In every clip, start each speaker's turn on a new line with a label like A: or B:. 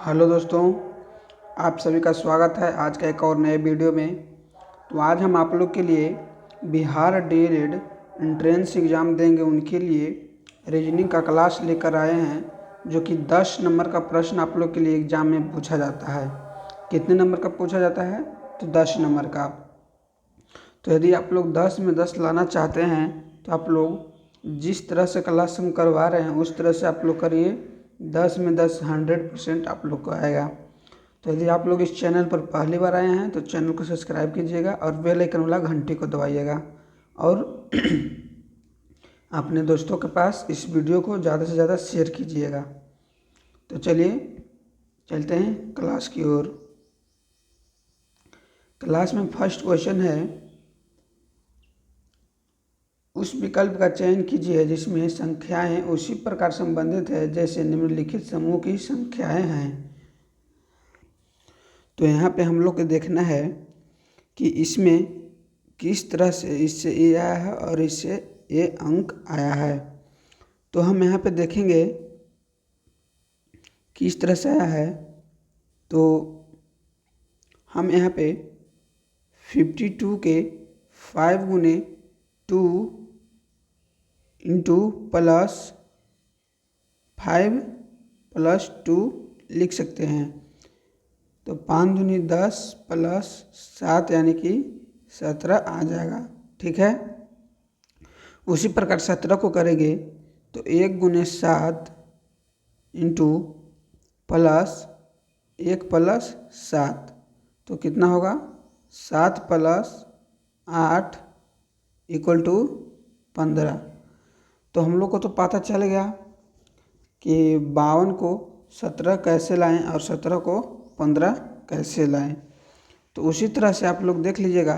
A: Hello दोस्तों, आप सभी का स्वागत है आज का एक और नए वीडियो में। तो आज हम आप लोग के लिए बिहार डीएलएड एंट्रेंस एग्ज़ाम देंगे उनके लिए रीजनिंग का क्लास लेकर आए हैं, जो कि 10 नंबर का प्रश्न आप लोग के लिए एग्ज़ाम में पूछा जाता है। कितने नंबर का पूछा जाता है? तो 10 नंबर का। तो यदि आप लोग 10 में 10 लाना चाहते हैं तो आप लोग जिस तरह से क्लास हम करवा रहे हैं उस तरह से आप लोग करिए। 10 में 10 100% आप लोग को आएगा। तो यदि आप लोग इस चैनल पर पहली बार आए हैं तो चैनल को सब्सक्राइब कीजिएगा और बेल आइकन वाला घंटी को दबाइएगा और अपने दोस्तों के पास इस वीडियो को ज़्यादा से ज़्यादा शेयर कीजिएगा। तो चलिए चलते हैं क्लास की ओर। क्लास में फर्स्ट क्वेश्चन है, उस विकल्प का चयन कीजिए जिसमें संख्याएं उसी प्रकार संबंधित है जैसे निम्नलिखित समूह की संख्याएं हैं। तो यहाँ पे हम लोग को देखना है कि इसमें किस तरह से इससे ये आया है और इससे ये अंक आया है। तो हम यहाँ पे देखेंगे किस तरह से आया है। तो हम यहाँ पे 52 के 5 गुने 2 इंटू प्लस 5 प्लस 2 लिख सकते हैं। तो 5 दूनी 10 प्लस 7 यानी कि 17 आ जाएगा। ठीक है, उसी प्रकार 17 को करेंगे तो 1 गुने 7 इंटू प्लस 1 प्लस 7 तो कितना होगा? 7 प्लस 8 इक्वल टू 15। तो हम लोग को तो पता चल गया कि 52 को 17 कैसे लाएं और 17 को 15 कैसे लाएं। तो उसी तरह से आप लोग देख लीजिएगा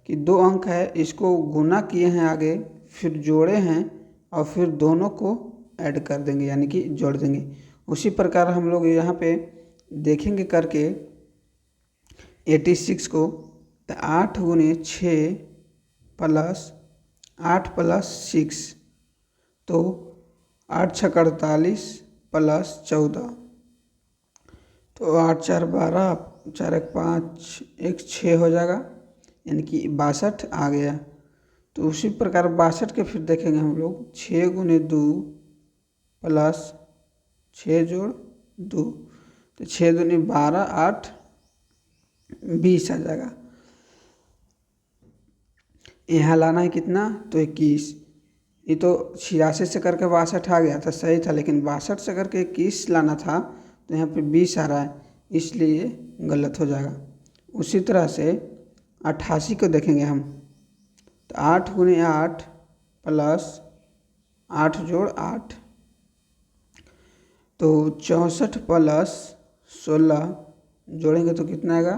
A: कि 2 अंक है, इसको गुना किए हैं आगे, फिर जोड़े हैं और फिर दोनों को ऐड कर देंगे यानी कि जोड़ देंगे। उसी प्रकार हम लोग यहाँ पे देखेंगे करके 86 को। तो 8 गुने 6 प्लस 8 प्लस 6 तो 8 छक 48 प्लस 14 तो 8 4 12 4 1 5 1 6 हो जाएगा यानी कि 62 आ गया। तो उसी प्रकार 62 के फिर देखेंगे हम लोग 6 गुने 2 प्लस 6 जोड़ 2 तो 6 दूनी 12 8 20 आ जाएगा। यहाँ लाना है कितना? तो 21। ये तो 86 से करके 62 आ गया था, सही था, लेकिन 62 से करके 21 लाना था तो यहाँ पे 20 आ रहा है, इसलिए गलत हो जाएगा। उसी तरह से 88 को देखेंगे हम। तो 8 गुने 8 प्लस 8 जोड़ 8 तो 64 प्लस 16 जोड़ेंगे तो कितना आएगा?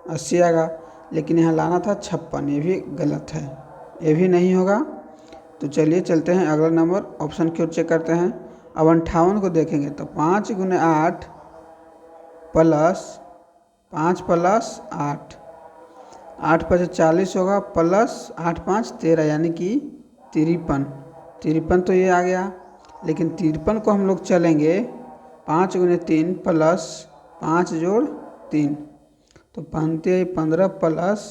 A: 80 आएगा। लेकिन यहाँ लाना था 56, ये भी गलत है, ये भी नहीं होगा। तो चलिए चलते हैं अगला नंबर ऑप्शन की ओर चेक करते हैं। अब 58 को देखेंगे तो 5 गुने 8 प्लस 5 प्लस 8 8 5 40 होगा प्लस 8 5 13 यानी कि 53 तो ये आ गया। लेकिन 53 को हम लोग चलेंगे 5 गुने 3 प्लस 5 जोड़ 3 तो 15 प्लस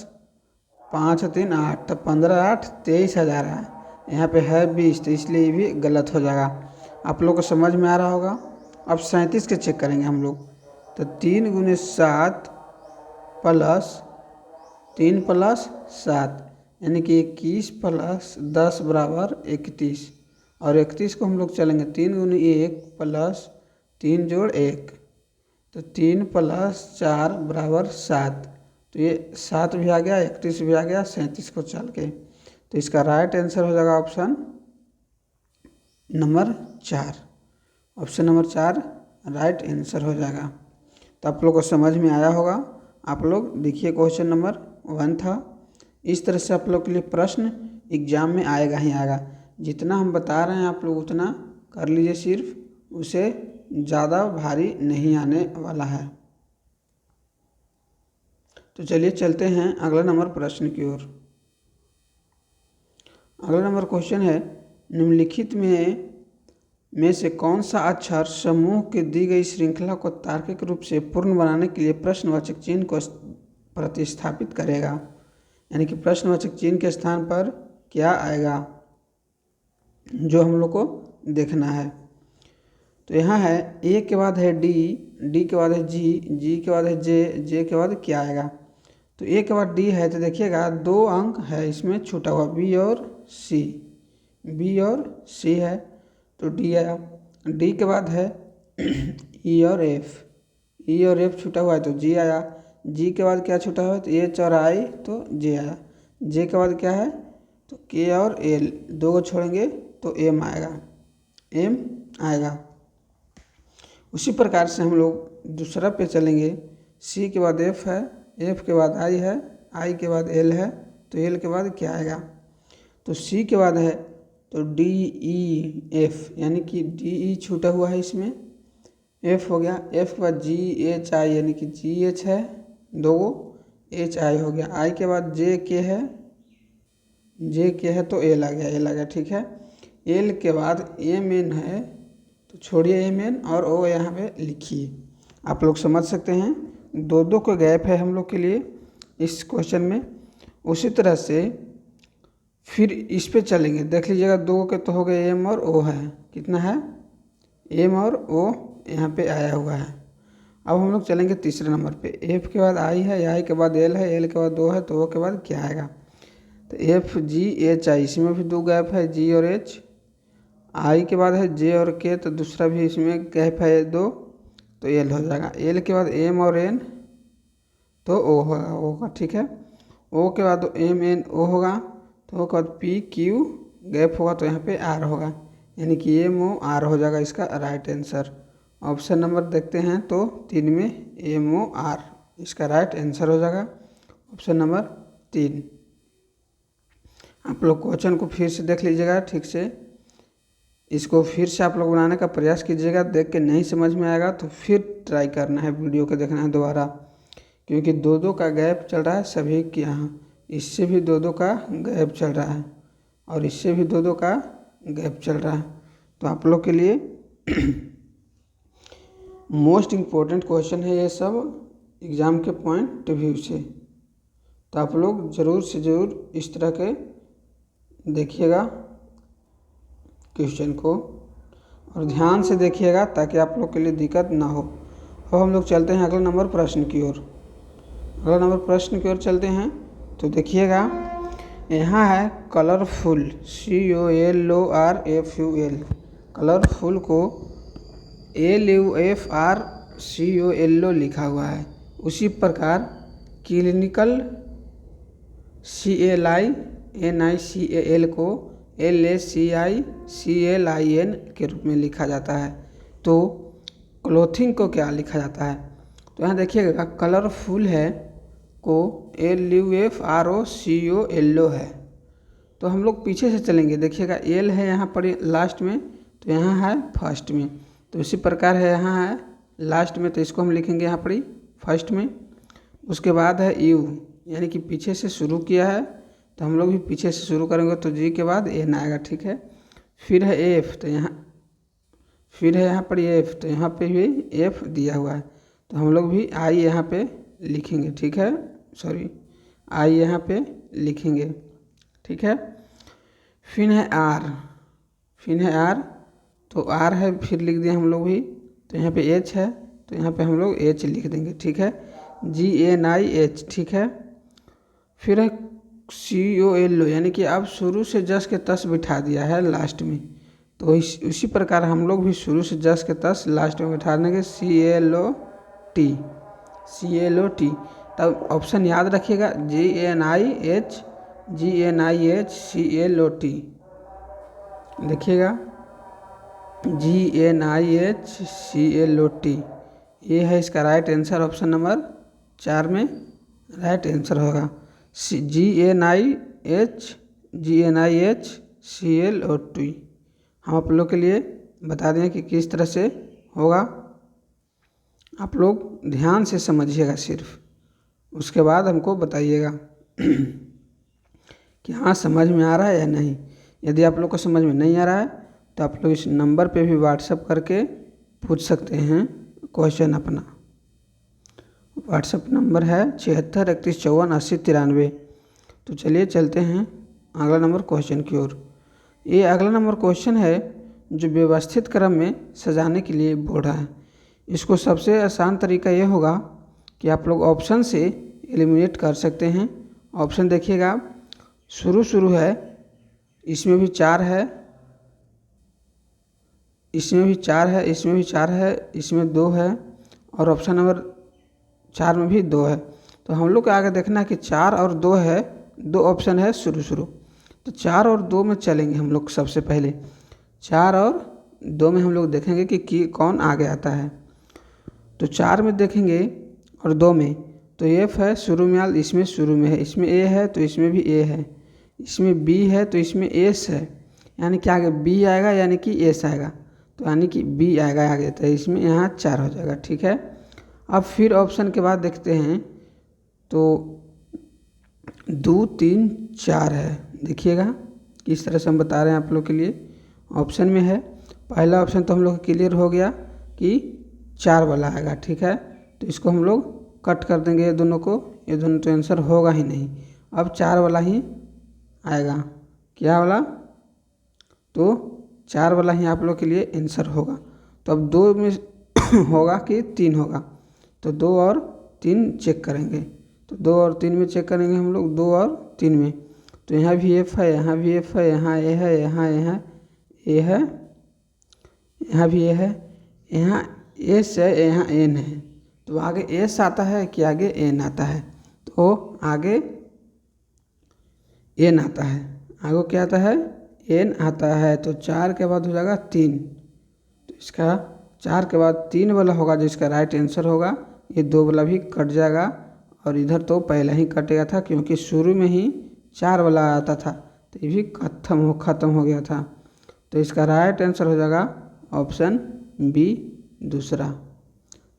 A: 5 3 8 तो 15 8 23 आ जा रहा है। यहाँ पे है 20 तो इसलिए ये भी गलत हो जाएगा। आप लोग को समझ में आ रहा होगा। अब 37 के चेक करेंगे हम लोग। तो 3 गुने 7 प्लस 3 प्लस 7 यानी कि 21 प्लस 10 बराबर 31 और 31 को हम लोग चलेंगे 3 गुने 1 प्लस 3 जोड़ 1 तो 3 प्लस 4 बराबर 7 तो ये 7 भी आ गया, 31 भी आ गया, 37 को चल के। तो इसका राइट आंसर हो जाएगा option number 4। Option number 4 right answer हो जाएगा। तो आप लोग को समझ में आया होगा। आप लोग देखिए क्वेश्चन नंबर 1 था। इस तरह से आप लोग के लिए प्रश्न एग्जाम में आएगा ही आएगा। जितना हम बता रहे हैं आप लोग उतना कर लीजिए, सिर्फ उसे ज़्यादा भारी नहीं आने वाला है। तो चलिए चलते हैं अगला नंबर प्रश्न की ओर। अगला नंबर क्वेश्चन है, निम्नलिखित में में से कौन सा अक्षर समूह की दी गई श्रृंखला को तार्किक रूप से पूर्ण बनाने के लिए प्रश्नवाचक चिन्ह को प्रतिस्थापित करेगा? यानी कि प्रश्नवाचक चिन्ह के स्थान पर क्या आएगा, जो हम लोग को देखना है। तो यहाँ है ए के बाद है डी, डी के बाद है जी, जी के बाद है जे, जे के बाद क्या आएगा? तो ए के बाद डी है, तो देखिएगा 2 अंक है इसमें छूटा हुआ, बी और सी, बी और सी है तो डी आया। डी के बाद है ई और एफ, ई और एफ छूटा हुआ है तो जी आया। जी के बाद क्या छूटा हुआ है तो एच और आई तो जे आया। जे के बाद क्या है तो के और एल, 2 को छोड़ेंगे तो एम आएगा, एम आएगा। उसी प्रकार से हम लोग दूसरा पे चलेंगे। सी के बाद एफ है, एफ के बाद आई है, आई के बाद एल है तो एल के बाद क्या आएगा? तो सी के बाद है तो डी ई एफ, यानी कि डी ई छूटा हुआ है इसमें, एफ हो गया। एफ के बाद जी एच आई, यानी कि जी एच है 2, एच आई हो गया। आई के बाद जे के है, जे के है तो एल आ गया, एल आ गया, ठीक है। एल के बाद एम एन है तो छोड़िए एम एन और ओ यहाँ पे लिखिए। आप लोग समझ सकते हैं, 2 का गैप है हम लोग के लिए इस क्वेश्चन में। उसी तरह से फिर इस पे चलेंगे, देख लीजिएगा 2 के तो हो गए एम और ओ है, कितना है एम और ओ यहाँ पे आया हुआ है। अब हम लोग चलेंगे तीसरे नंबर पे। एफ के बाद आई है, आई के बाद एल है, एल के बाद 2 है तो ओ के बाद क्या आएगा? तो एफ जी एच आई, इसमें भी 2 गैप है, जी और एच। आई के बाद है जे और के, तो दूसरा भी इसमें गैप है 2 तो एल हो जाएगा। एल के बाद एम और एन तो ओ होगा, ठीक है। ओ के बाद एम एन ओ होगा तो ओ के बाद पी क्यू गैप होगा तो यहाँ पे आर होगा, यानी कि एम ओ आर हो जाएगा इसका राइट आंसर। ऑप्शन नंबर देखते हैं तो 3 में एम ओ आर इसका राइट आंसर हो जाएगा, ऑप्शन नंबर 3। आप लोग क्वेश्चन को फिर से देख लीजिएगा ठीक से, इसको फिर से आप लोग बनाने का प्रयास कीजिएगा। देख के नहीं समझ में आएगा तो फिर ट्राई करना है, वीडियो को देखना है दोबारा, क्योंकि 2 का गैप चल रहा है सभी के यहाँ। इससे भी 2 का गैप चल रहा है और इससे भी 2 का गैप चल रहा है। तो आप लोग के लिए मोस्ट इम्पोर्टेंट क्वेश्चन है ये सब एग्ज़ाम के पॉइंट व्यू से। तो आप लोग ज़रूर से ज़रूर इस तरह के देखिएगा क्वेश्चन को और ध्यान से देखिएगा ताकि आप लोग के लिए दिक्कत ना हो। अब हम लोग चलते हैं अगला नंबर प्रश्न की ओर। अगला नंबर प्रश्न की ओर चलते हैं तो देखिएगा, यहाँ है कलरफुल, COLORFUL, कलरफुल को LUFRCOLO लिखा हुआ है। उसी प्रकार क्लिनिकल CLINICAL को LACICLIN के रूप में लिखा जाता है। तो क्लोथिंग को क्या लिखा जाता है? तो यहाँ देखिएगा कलरफुल है को LUFROCOLO है। तो हम लोग पीछे से चलेंगे, देखिएगा एल है यहाँ पर लास्ट में तो यहाँ है फर्स्ट में, तो इसी प्रकार है यहाँ है लास्ट में तो इसको हम लिखेंगे यहाँ पर फर्स्ट में। उसके बाद है यू, यानी कि पीछे से शुरू किया है तो हम लोग भी पीछे से शुरू करेंगे तो जी के बाद एन आएगा, ठीक है। फिर है एफ, तो यहाँ फिर है यहाँ पर एफ, तो यहाँ पे भी एफ दिया हुआ है तो हम लोग भी आई यहाँ पे लिखेंगे, ठीक है, सॉरी आई यहाँ पे लिखेंगे, ठीक है। फिर है आर, फिर है आर, तो आर है फिर लिख दिया हम लोग भी, तो यहाँ पे एच है तो यहाँ पे हम लोग एच लिख देंगे, ठीक है, GNIH, ठीक है। फिर है COLO, यानी कि अब शुरू से जस के तस बिठा दिया है लास्ट में, तो उसी प्रकार हम लोग भी शुरू से जस के तस लास्ट में बिठा देंगे CLOT। तब ऑप्शन याद रखिएगा GNIH CLOT, देखिएगा GNIH CLOT, ये है इसका राइट आंसर, ऑप्शन नंबर 4 में राइट आंसर होगा GNIH CLOT। हम आप लोग के लिए बता दें कि किस तरह से होगा, आप लोग ध्यान से समझिएगा सिर्फ, उसके बाद हमको बताइएगा कि हाँ समझ में आ रहा है या नहीं। यदि आप लोग को समझ में नहीं आ रहा है तो आप लोग इस नंबर पे भी व्हाट्सएप करके पूछ सकते हैं क्वेश्चन अपना। व्हाट्सएप नंबर है 7631548093। तो चलिए चलते हैं अगला नंबर क्वेश्चन की ओर। ये अगला नंबर क्वेश्चन है जो व्यवस्थित क्रम में सजाने के लिए बोल रहा है। इसको सबसे आसान तरीका ये होगा कि आप लोग ऑप्शन से एलिमिनेट कर सकते हैं। ऑप्शन देखिएगा, शुरू है, इसमें भी 4 है, इसमें भी 4 है, इसमें भी 4 है, इसमें 2 है, और ऑप्शन नंबर 4 में भी 2 है। तो हम लोग को आगे देखना है कि 4 और 2 है, 2 ऑप्शन है शुरू। तो 4 और 2 में चलेंगे हम लोग। सबसे पहले 4 और 2 में हम लोग देखेंगे कि कौन आगे आता है। तो 4 में देखेंगे और 2 में, तो एफ है शुरू में, इसमें शुरू में है, इसमें ए है तो इसमें भी ए है, इसमें बी है तो इसमें एस है, यानी कि आगे बी आएगा यानी कि एस आएगा, तो यानी कि बी आएगा आगे, तो इसमें यहाँ 4 हो जाएगा। ठीक है, अब फिर ऑप्शन के बाद देखते हैं तो 2 3 4 है। देखिएगा किस तरह से हम बता रहे हैं आप लोग के लिए। ऑप्शन में है पहला ऑप्शन तो हम लोग क्लियर हो गया कि 4 वाला आएगा। ठीक है, तो इसको हम लोग कट कर देंगे ये दोनों को, ये दोनों तो आंसर होगा ही नहीं। अब 4 वाला ही आएगा, क्या वाला, तो 4 वाला ही आप लोग के लिए आंसर होगा। तो अब 2 में होगा कि 3 होगा, तो 2 और 3 चेक करेंगे। तो 2 और 3 में चेक करेंगे हम लोग, 2 और 3 में। तो यहाँ भी एफ है, यहाँ भी एफ है, यहाँ ए है, यहाँ ए है, यहाँ भी ए है, यहाँ एस है, यहाँ एन है। तो आगे एस आता है कि आगे एन आता है, तो आगे एन आता है। आगे क्या आता है, एन आता है। तो 4 के बाद हो जाएगा 3, तो इसका 4 के बाद 3 वाला होगा जो इसका राइट आंसर होगा। ये 2 वाला भी कट जाएगा, और इधर तो पहले ही कटेगा था क्योंकि शुरू में ही 4 वाला आता था, तो ये भी ख़त्म हो गया था। तो इसका राइट आंसर हो जाएगा ऑप्शन बी दूसरा,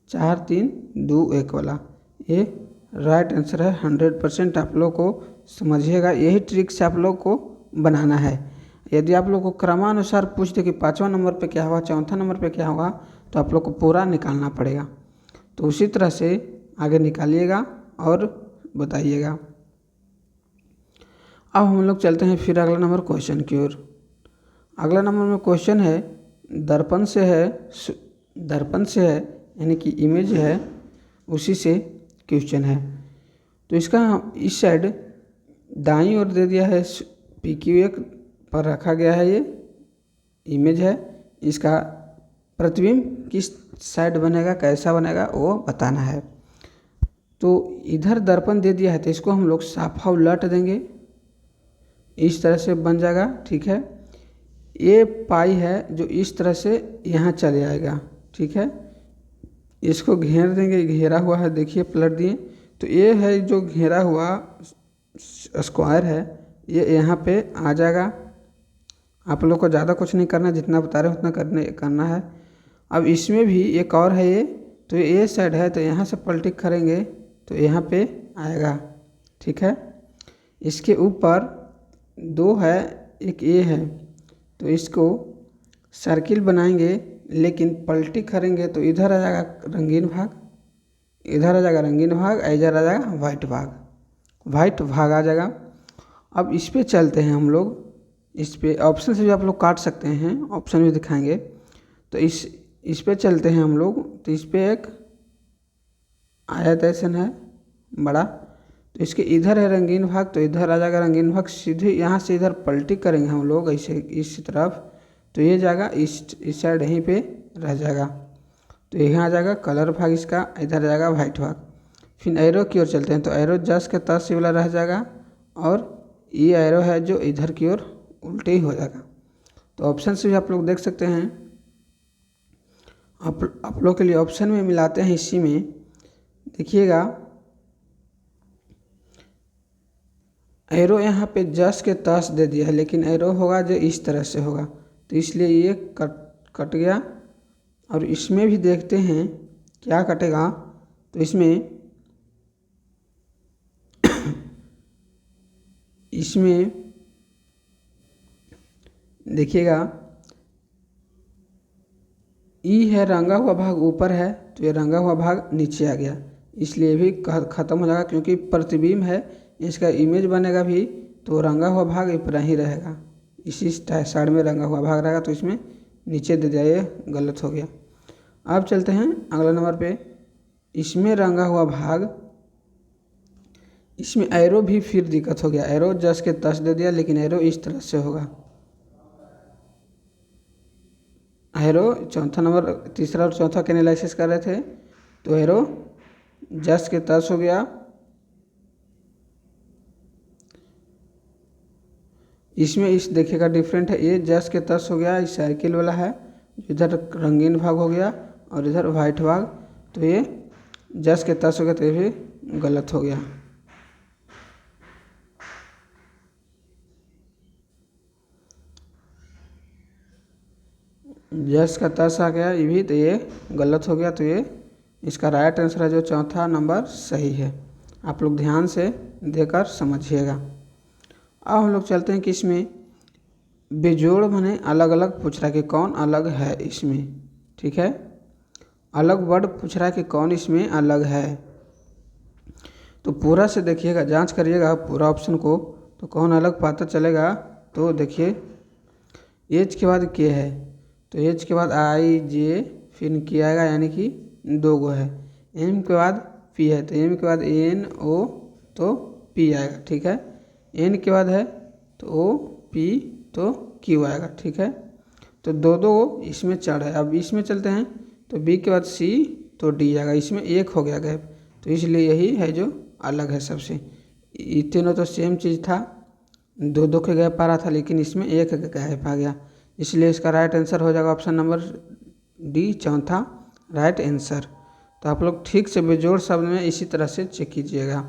A: 4 3 2 1 वाला। ये राइट आंसर है। 100% आप लोग को समझिएगा, यही ट्रिक से आप लोग को बनाना है। यदि आप लोग को क्रमानुसार पूछ दे कि 5वां नंबर पे क्या होगा, 4वां नंबर पे क्या होगा, तो आप लोग को पूरा निकालना पड़ेगा। तो उसी तरह से आगे निकालिएगा और बताइएगा। अब हम लोग चलते हैं फिर अगला नंबर क्वेश्चन की ओर। अगला नंबर में क्वेश्चन है दर्पण से है यानी कि इमेज है, उसी से क्वेश्चन है। तो इसका इस साइड दाईं ओर दे दिया है, PQ1 पर रखा गया है, ये इमेज है। इसका प्रतिबिंब किस साइड बनेगा, कैसा बनेगा, वो बताना है। तो इधर दर्पण दे दिया है, तो इसको हम लोग साफा उलट देंगे, इस तरह से बन जाएगा। ठीक है, ये पाई है जो इस तरह से यहाँ चले आएगा। ठीक है, इसको घेर देंगे, घेरा हुआ है, देखिए पलट दिए, तो ये है जो घेरा हुआ स्क्वायर है, ये यहाँ पे आ जाएगा। आप लोग को ज़्यादा कुछ नहीं करना, जितना बता रहे उतना करना है। अब इसमें भी एक और है ये, तो ये साइड है, तो यहाँ से पलटी करेंगे तो यहाँ पे आएगा। ठीक है, इसके ऊपर 2 है, एक ये है, तो इसको सर्किल बनाएंगे, लेकिन पलटी करेंगे तो इधर आ जाएगा रंगीन भाग, इधर आ जाएगा रंगीन भाग, इधर आ जाएगा वाइट भाग आ जाएगा। अब इस पे चलते हैं हम लोग, इस पे ऑप्शन से भी आप लोग काट सकते हैं, ऑप्शन भी दिखाएंगे। तो इस पे चलते हैं हम लोग, तो इस पे एक आयतासन है बड़ा, तो इसके इधर है रंगीन भाग, तो इधर आ जाएगा रंगीन भाग, सीधे यहाँ से इधर पलटी करेंगे हम लोग ऐसे इस तरफ, तो ये जाएगा इस साइड यहीं पे रह जाएगा। तो यहाँ आ जाएगा कलर भाग इसका, इधर जाएगा वाइट भाग। फिर एरो की ओर चलते हैं, तो एरो जस के तस वाला रह जाएगा, और ये एरो है जो इधर की ओर उल्टे ही हो जाएगा। तो ऑप्शन से भी आप लोग देख सकते हैं, आप लोग के लिए ऑप्शन में मिलाते हैं। इसी में देखिएगा एरो यहाँ पे जस के तस दे दिया है, लेकिन एरो होगा जो इस तरह से होगा, तो इसलिए ये कट गया। और इसमें भी देखते हैं क्या कटेगा, तो इसमें देखिएगा ई है रंगा हुआ भाग ऊपर है, तो ये रंगा हुआ भाग नीचे आ गया, इसलिए भी ख़त्म हो जाएगा, क्योंकि प्रतिबिंब है इसका इमेज बनेगा भी तो रंगा हुआ भाग ऊपर ही रहेगा, इसी साइड में रंगा हुआ भाग रहेगा, तो इसमें नीचे दे दिया, ये गलत हो गया। अब चलते हैं अगला नंबर पे। इसमें रंगा हुआ भाग, इसमें एरो भी फिर दिक्कत हो गया, एरो जस के तस दे दिया, लेकिन एरो इस तरह से होगा। एरो चौथा नंबर, तीसरा और चौथा के एनालिसिस कर रहे थे, तो एरो जस के तस हो गया। इसमें इस देखिएगा डिफरेंट है, ये जस के तस हो गया, इस सर्किल वाला है, इधर रंगीन भाग हो गया और इधर वाइट भाग, तो ये जस के तस हो गया, तो ये भी गलत हो गया। जस का तस आ गया ये भी, तो ये गलत हो गया, तो ये इसका राइट आंसर है जो चौथा नंबर सही है। आप लोग ध्यान से देकर समझिएगा। अब हम लोग चलते हैं कि इसमें बेजोड़ बने अलग अलग पूछ रहा है कि कौन अलग है इसमें, ठीक है। अलग वर्ड पूछ रहा है कि कौन इसमें अलग है, तो पूरा से देखिएगा, जांच करिएगा पूरा ऑप्शन को, तो कौन अलग पता चलेगा। तो देखिए एच के बाद के है, तो एच के बाद आई जे फिर के आएगा, यानी कि 2 गो है। एम के बाद पी है, तो एम के बाद एन ओ, तो पी आएगा, ठीक है। एन के बाद है तो ओ पी, तो क्यू आएगा, ठीक है। तो 2 इसमें चढ़ है। अब इसमें चलते हैं, तो बी के बाद सी, तो डी आएगा, इसमें 1 हो गया गैप, तो इसलिए यही है जो अलग है सबसे। ये तीनों तो सेम चीज़ था, 2 के गैप आ रहा था, लेकिन इसमें 1 गैप आ गया, इसलिए इसका राइट आंसर हो जाएगा ऑप्शन नंबर डी, चौथा राइट आंसर। तो आप लोग ठीक से बेजोड़ शब्द में इसी तरह से चेक कीजिएगा,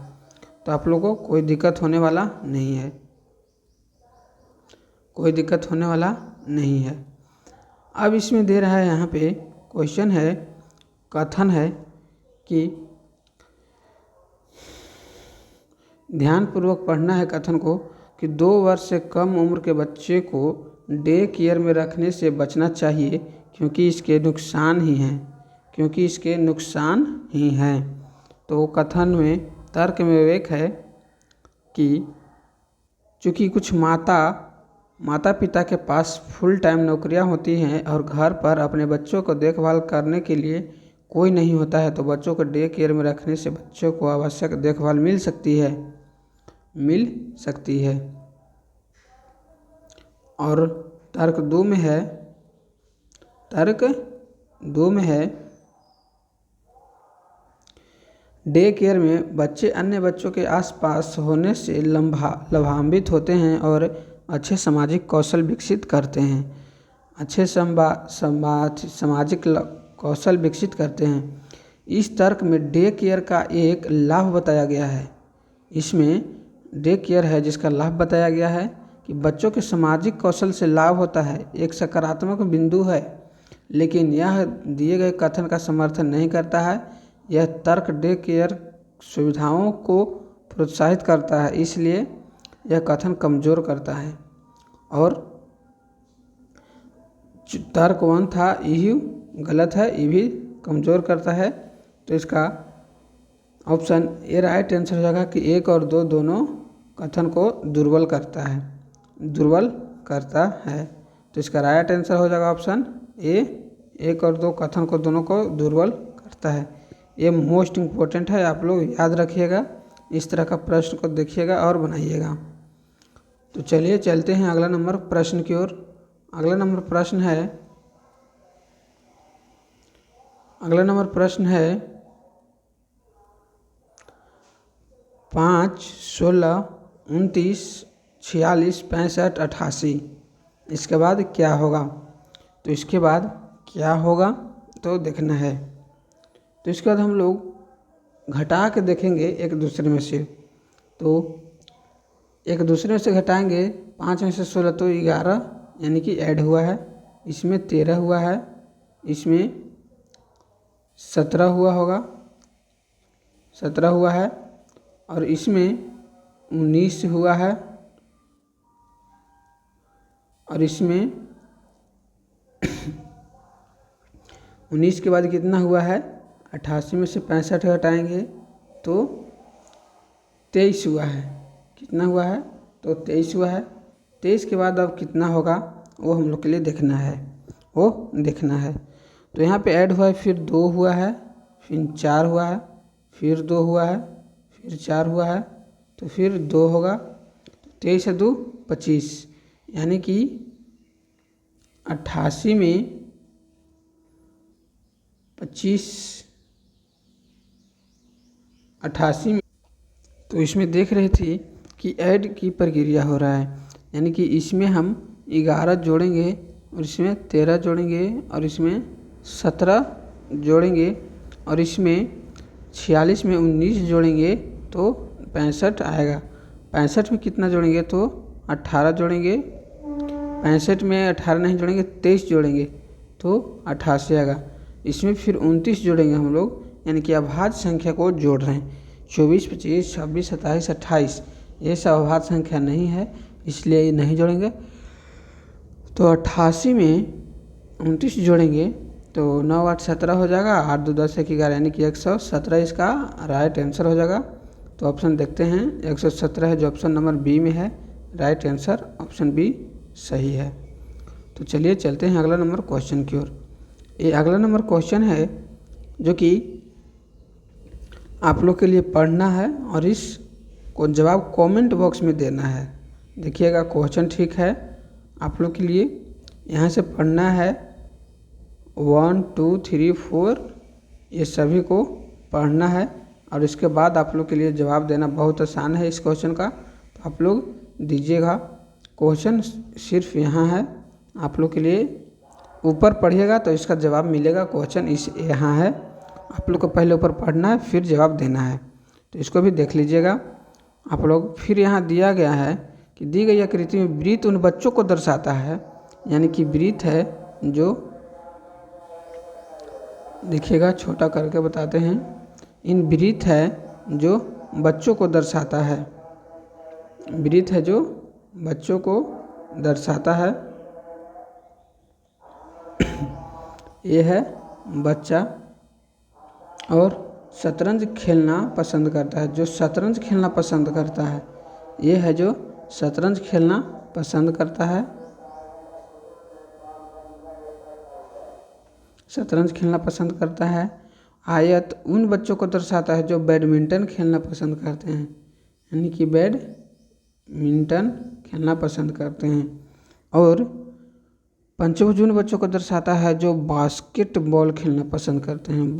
A: तो आप लोगों को कोई दिक्कत होने वाला नहीं है, कोई दिक्कत होने वाला नहीं है। अब इसमें दे रहा है, यहाँ पे क्वेश्चन है, कथन है कि ध्यानपूर्वक पढ़ना है कथन को, कि 2 वर्ष से कम उम्र के बच्चे को डे केयर में रखने से बचना चाहिए, क्योंकि इसके नुकसान ही हैं, क्योंकि इसके नुकसान ही हैं। तो कथन में तर्क में विवेक है कि चूँकि कुछ माता पिता के पास फुल टाइम नौकरियां होती हैं और घर पर अपने बच्चों को देखभाल करने के लिए कोई नहीं होता है, तो बच्चों को डे केयर में रखने से बच्चों को आवश्यक देखभाल मिल सकती है। और तर्क 2 में है, डे केयर में बच्चे अन्य बच्चों के आसपास होने से लाभान्वित होते हैं और अच्छे सामाजिक कौशल विकसित करते हैं, सामाजिक कौशल विकसित करते हैं। इस तर्क में डे केयर का एक लाभ बताया गया है, इसमें डे केयर है जिसका लाभ बताया गया है कि बच्चों के सामाजिक कौशल से लाभ होता है, एक सकारात्मक बिंदु है, लेकिन यह दिए गए कथन का समर्थन नहीं करता है। यह तर्क डे केयर सुविधाओं को प्रोत्साहित करता है, इसलिए यह कथन कमज़ोर करता है। और तर्क 1 था यही गलत है, ये भी कमज़ोर करता है, तो इसका ऑप्शन ए राइट आंसर हो जाएगा कि 1 और 2 दोनों कथन को दुर्बल करता है। तो इसका राइट आंसर हो जाएगा ऑप्शन ए, 1 और 2 कथन को दोनों को दुर्बल करता है। ये मोस्ट इम्पोर्टेंट है, आप लोग याद रखिएगा, इस तरह का प्रश्न को देखिएगा और बनाइएगा। तो चलिए चलते हैं अगला नंबर प्रश्न की ओर। अगला नंबर प्रश्न है 5, 16, 29, 46, 65, 88। इसके बाद क्या होगा? तो इसके बाद क्या होगा तो देखना है। तो इसके बाद हम लोग घटा के देखेंगे एक दूसरे में से, तो एक दूसरे में से घटाएंगे। 5 में से 16 तो 11 यानी कि ऐड हुआ है, इसमें 13 हुआ है, इसमें 17 हुआ होगा, 17 हुआ है, और इसमें 19 हुआ है, और इसमें 19 के बाद कितना हुआ है, 88 में से 65 घटाएंगे तो 23 हुआ है। कितना हुआ है, तो 23 हुआ है। 23 के बाद अब कितना होगा वो हम लोग के लिए देखना है, तो यहाँ पे ऐड हुआ है, फिर 2 हुआ है, फिर 4 हुआ है, फिर 2 हुआ है, फिर 4 हुआ है, तो फिर 2 होगा। 23 है 2 25, यानी कि 88 में 25, 88 में, तो इसमें देख रहे थे कि ऐड की प्रक्रिया हो रहा है, यानी कि इसमें हम 11 जोड़ेंगे और इसमें 13 जोड़ेंगे और इसमें 17 जोड़ेंगे और इसमें 46 में 19 जोड़ेंगे तो 65 आएगा। 65 में कितना जोड़ेंगे, तो 18 जोड़ेंगे। 65 में 18 नहीं जोड़ेंगे, 23 जोड़ेंगे तो 88 आएगा। इसमें फिर 29 जोड़ेंगे हम लोग, यानी कि अभाज्य संख्या को जोड़ रहे हैं। 24, 25, 26, 27, 28 ये सब अभाज्य संख्या नहीं है, इसलिए ये नहीं जोड़ेंगे। तो 88 में 29 जोड़ेंगे तो 9 8 17 हो जाएगा, 8 2 10 1 11, यानी कि 117 इसका राइट आंसर हो जाएगा। तो ऑप्शन देखते हैं, 117 है जो ऑप्शन नंबर बी में है, राइट आंसर ऑप्शन बी सही है। तो चलिए चलते हैं अगला नंबर क्वेश्चन की ओर। ये अगला नंबर क्वेश्चन है जो कि आप लोग के लिए पढ़ना है और इसको जवाब कमेंट बॉक्स में देना है। देखिएगा क्वेश्चन ठीक है, आप लोग के लिए यहाँ से पढ़ना है 1 2 3 4 ये सभी को पढ़ना है और इसके बाद आप लोग के लिए जवाब देना बहुत आसान है इस क्वेश्चन का। तो आप लोग दीजिएगा, क्वेश्चन सिर्फ यहाँ है, आप लोग के लिए ऊपर पढ़िएगा तो इसका जवाब मिलेगा। क्वेश्चन इस यहाँ है, आप लोग को पहले ऊपर पढ़ना है फिर जवाब देना है, तो इसको भी देख लीजिएगा आप लोग। फिर यहाँ दिया गया है कि दी गई आकृति में वृत्त उन बच्चों को दर्शाता है, यानी कि वृत्त है जो, देखिएगा छोटा करके बताते हैं, इन वृत्त है जो बच्चों को दर्शाता है, वृत्त है जो बच्चों को दर्शाता है। ये है बच्चा और शतरंज खेलना पसंद करता है, जो शतरंज खेलना पसंद करता है। ये है जो शतरंज खेलना पसंद करता है, शतरंज खेलना पसंद करता है। आयत उन बच्चों को दर्शाता है जो बैडमिंटन खेलना पसंद करते हैं, यानी कि बैडमिंटन खेलना पसंद करते हैं। और पंचभुज उन बच्चों को दर्शाता है जो बास्केटबॉल खेलना पसंद करते हैं,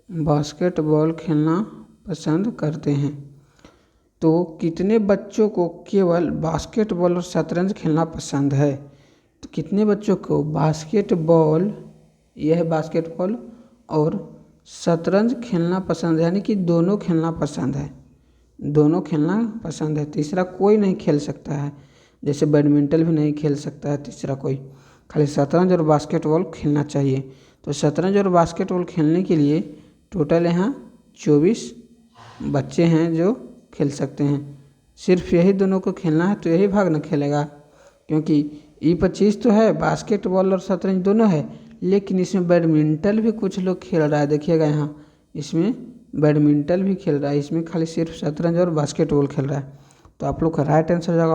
A: बास्केटबॉल खेलना पसंद करते हैं। तो कितने बच्चों को केवल बास्केटबॉल और शतरंज खेलना पसंद है, तो कितने बच्चों को बास्केटबॉल, यह है बास्केटबॉल, और शतरंज खेलना पसंद है, यानी कि दोनों खेलना पसंद है, दोनों खेलना पसंद है। तीसरा कोई नहीं खेल सकता है, जैसे बैडमिंटन भी नहीं खेल सकता है तीसरा कोई, खाली शतरंज और बास्केटबॉल खेलना चाहिए। तो शतरंज और बास्केटबॉल खेलने के लिए टोटल यहाँ 24 बच्चे हैं जो खेल सकते हैं। सिर्फ यही दोनों को खेलना है तो यही भाग न खेलेगा, क्योंकि E25 तो है, बास्केटबॉल और शतरंज दोनों है, लेकिन इसमें बैडमिंटन भी कुछ लोग खेल रहा है। देखिएगा यहाँ इसमें बैडमिंटन भी खेल रहा है, इसमें खाली सिर्फ शतरंज और बास्केटबॉल खेल रहा है। तो आप लोग का राइट आंसर हो जाएगा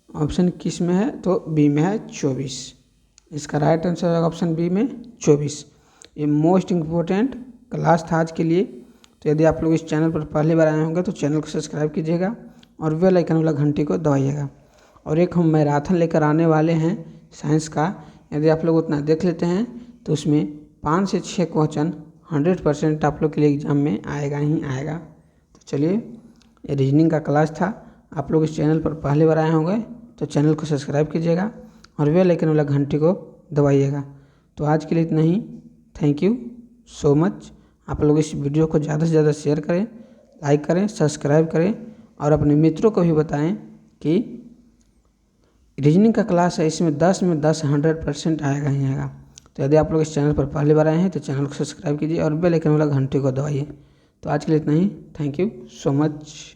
A: ऑप्शन किस में है, तो बी में है 24। इसका राइट आंसर हो जाएगा ऑप्शन बी में 24। ये मोस्ट इम्पोर्टेंट क्लास था आज के लिए। तो यदि आप लोग इस चैनल पर पहली बार आए होंगे तो चैनल को सब्सक्राइब कीजिएगा और बेल आइकन वाला घंटी को दबाइएगा। और एक हम मैराथन लेकर आने वाले हैं साइंस का, यदि आप लोग उतना देख लेते हैं तो उसमें 5 से 6 क्वेश्चन 100% आप लोग के लिए एग्जाम में आएगा ही आएगा। तो चलिए, ये रीजनिंग का क्लास था। आप लोग इस चैनल पर पहली बार आए होंगे तो चैनल को सब्सक्राइब कीजिएगा और बेल आइकन वाला घंटी को दबाइएगा। तो आज के लिए इतना ही, थैंक यू सो मच। आप लोग इस वीडियो को ज़्यादा से ज़्यादा शेयर करें, लाइक करें, सब्सक्राइब करें और अपने मित्रों को भी बताएं कि रीजनिंग का क्लास है, इसमें 10 में 10 100% आएगा ही आएगा। तो यदि आप लोग इस चैनल पर पहली बार आए हैं तो चैनल को सब्सक्राइब कीजिए और बेल आइकन वाला घंटी को दबाइए। तो आज के लिए इतना ही, थैंक यू सो मच।